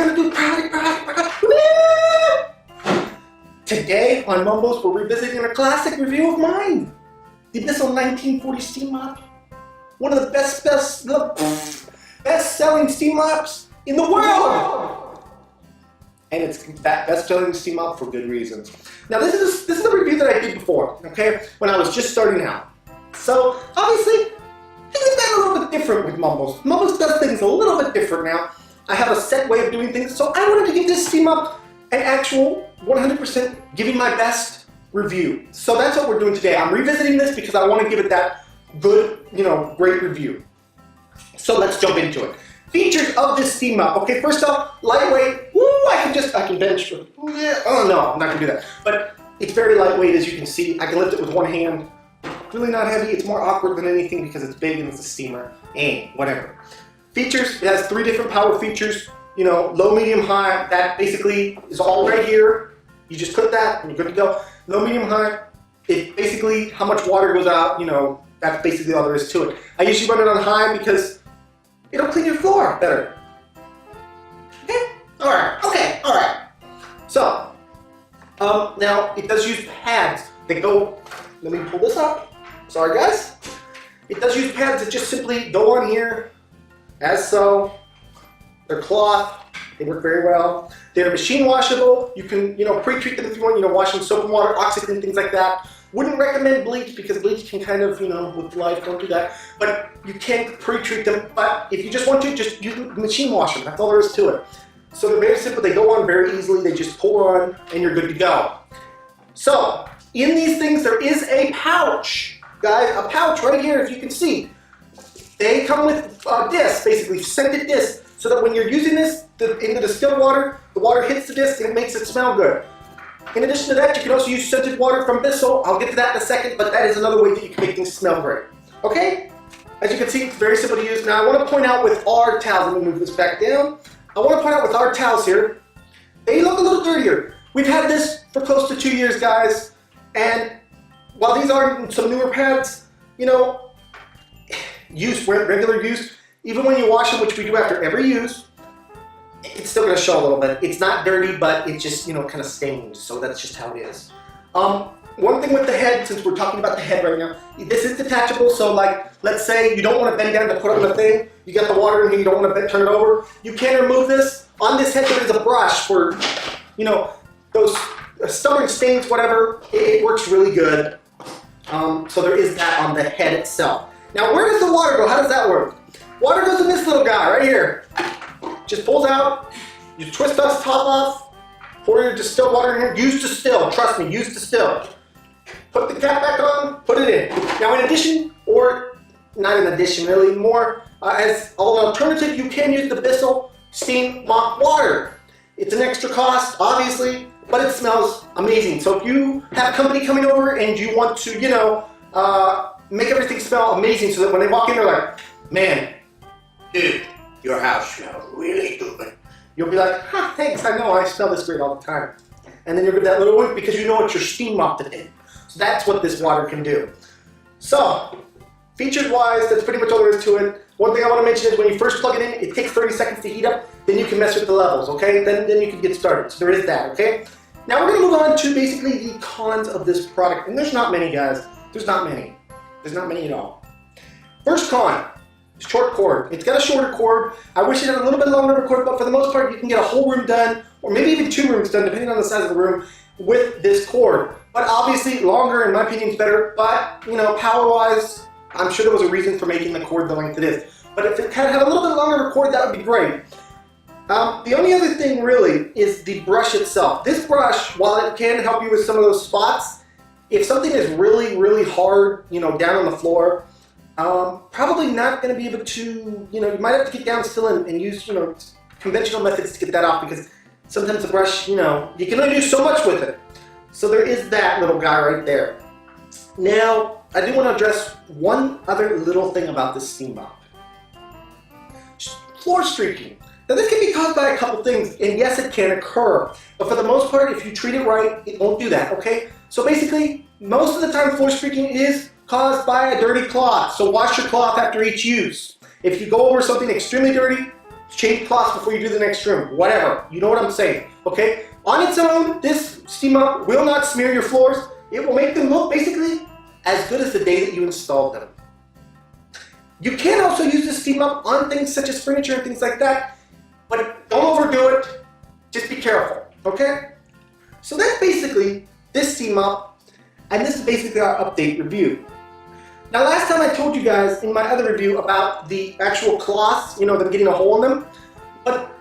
gonna do woo! Today on Mumbles, we're revisiting a classic review of mine. The Bissell 1940 steam mop. One of the best-selling steam mops in the world. And it's that best-selling steam mop for good reasons. Now this is a review that I did before, okay? When I was just starting out. So obviously, things have gotten a little bit different with Mumbles. Mumbles does things a little bit different now. I have a set way of doing things, so I wanted to give this steam mop an actual 100% giving my best review. So that's what we're doing today. I'm revisiting this because I want to give it that good, great review. So let's jump into it. Features of this steam mop. Okay, first off, lightweight. Woo, I can bench. Oh no, I'm not gonna do that. But it's very lightweight, as you can see. I can lift it with one hand. Really not heavy. It's more awkward than anything because it's big and it's a steamer. Whatever. Features. It has 3 different power features. Low, medium, high. That basically is all right here. You just click that and you're good to go. Low, medium, high. It basically how much water goes out. That's basically all there is to it. I usually run it on high because it'll clean your floor better. Okay? Alright. So, now it does use pads. They go, let me pull this up. Sorry guys. It does use pads that just simply go on here, as so. They're cloth. They work very well. They're machine washable. You can, pre-treat them if you want, wash in soap and water, OxiClean, things like that. Wouldn't recommend bleach because bleach can kind of, with life, don't do that. But you can pre-treat them. But if you just want to, just use machine wash them. That's all there is to it. So they're very simple. They go on very easily. They just pour on and you're good to go. So in these things, there is a pouch. Guys, a pouch right here, if you can see. They come with discs, basically scented discs, so that when you're using this in the distilled water, the water hits the disc and it makes it smell good. In addition to that, you can also use scented water from Bissell. I'll get to that in a second, but that is another way that you can make things smell great. Okay? As you can see, it's very simple to use. Now, I want to point out with our towels, let me move this back down. I want to point out with our towels here, they look a little dirtier. We've had this for close to 2 years, guys, and while these are some newer pads, regular use, even when you wash them, which we do after every use, it's still going to show a little bit. It's not dirty, but it's just, kind of stained. So that's just how it is. One thing with the head, since we're talking about the head right now, this is detachable. So like, let's say you don't want to bend down to put on the thing. You got the water in here, you don't want to turn it over. You can remove this. On this head, there is a brush for, those stubborn stains, whatever. It works really good. So there is that on the head itself. Now, where does the water go? How does that work? Water goes in this little guy right here. Just pulls out, you twist this top off, pour your distilled water in here. Use distill, trust me, use distill. Put the cap back on, put it in. Now in addition, or not in addition really, more as an alternative, you can use the Bissell steam mop water. It's an extra cost, obviously, but it smells amazing. So if you have company coming over and you want to, make everything smell amazing so that when they walk in, they're like, man, dude, your house smells really good. You'll be like, thanks, I know, I smell this great all the time. And then you'll get that little whiff because you know it's your steam mop today. So that's what this water can do. So, features-wise, that's pretty much all there is to it. One thing I want to mention is when you first plug it in, it takes 30 seconds to heat up, then you can mess with the levels, okay? Then you can get started. So there is that, okay? Now we're going to move on to basically the cons of this product. And there's not many, guys. There's not many. There's not many at all. First con. Short cord. It's got a shorter cord. I wish it had a little bit longer of a cord, but for the most part, you can get a whole room done, or maybe even 2 rooms done, depending on the size of the room, with this cord. But obviously, longer, in my opinion, is better. But, power-wise, I'm sure there was a reason for making the cord the length it is. But if it had a little bit longer of a cord, that would be great. The only other thing, really, is the brush itself. This brush, while it can help you with some of those spots, if something is really, really hard, down on the floor, probably not going to be able to, you might have to get down still and use, conventional methods to get that off because sometimes the brush, you can only do so much with it. So there is that little guy right there. Now, I do want to address one other little thing about this steam mop. Floor streaking. Now this can be caused by a couple things, and yes, it can occur. But for the most part, if you treat it right, it won't do that, okay? So basically, most of the time floor streaking is caused by a dirty cloth. So wash your cloth after each use. If you go over something extremely dirty, change cloths before you do the next trim, whatever. You know what I'm saying, okay? On its own, this steam mop will not smear your floors. It will make them look basically as good as the day that you installed them. You can also use this steam mop on things such as furniture and things like that, but don't overdo it. Just be careful, okay? So that's basically this steam mop, and this is basically our update review. Now last time I told you guys in my other review about the actual cloths, you know, them getting a hole in them, but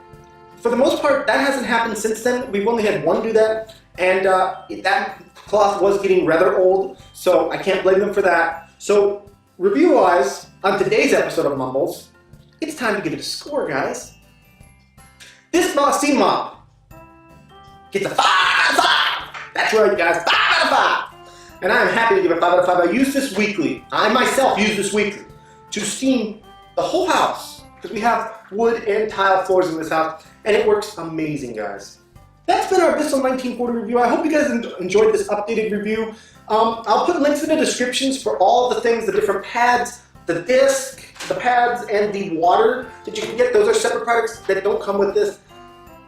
for the most part that hasn't happened since then. We've only had one do that, and that cloth was getting rather old, so I can't blame them for that. So review-wise, on today's episode of Mumbles, it's time to give it a score, guys. This steam mop gets a 5 out of 5. That's right, guys, 5 out of 5. And I am happy to give it 5 out of 5. I use this weekly. I myself use this weekly to steam the whole house because we have wood and tile floors in this house, and it works amazing, guys. That's been our Bissell 1940 review. I hope you guys enjoyed this updated review. I'll put links in the descriptions for all the things, the different pads, the disc, the pads, and the water that you can get. Those are separate products that don't come with this.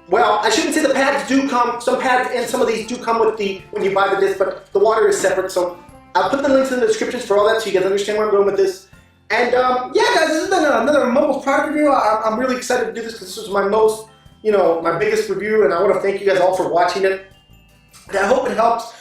Well, I shouldn't say the pads do come, some pads and some of these do come with when you buy the disc, but the water is separate. So I'll put the links in the descriptions for all that so you guys understand where I'm going with this. And yeah, guys, this has been another Mumbles product review. I'm really excited to do this because this was my most, you know, my biggest review, and I want to thank you guys all for watching it. And I hope it helps.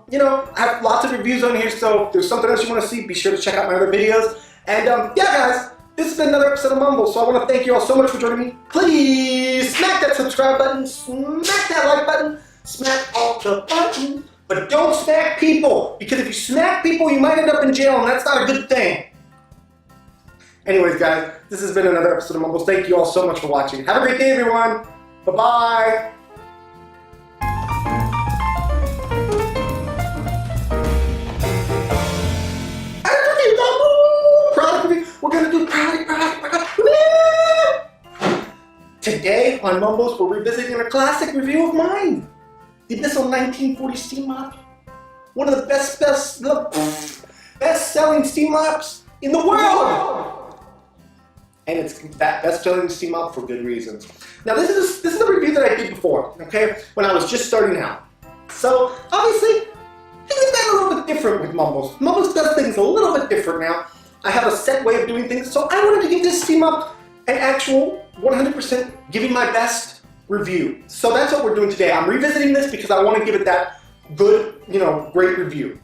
You know, I have lots of reviews on here, so if there's something else you want to see, be sure to check out my other videos. And yeah, guys, this has been another episode of Mumbles, so I want to thank you all so much for joining me. Please smack that subscribe button, smack that like button, smack all the buttons, but don't smack people, because if you smack people, you might end up in jail, and that's not a good thing. Anyways, guys, this has been another episode of Mumbles. Thank you all so much for watching. Have a great day, everyone. Bye-bye. We're gonna do product. Today on Mumbles, we're revisiting a classic review of mine. The Bissell 1940 steam mop. One of the best-selling steam mops in the world. And it's that best-selling steam mop for good reasons. Now this is a review that I did before, okay? When I was just starting out. So obviously, things have gotten a little bit different with Mumbles. Mumbles does things a little bit different now. I have a set way of doing things, so I wanted to give this steam mop an actual 100% giving my best review. So that's what we're doing today. I'm revisiting this because I want to give it that good, you know, great review.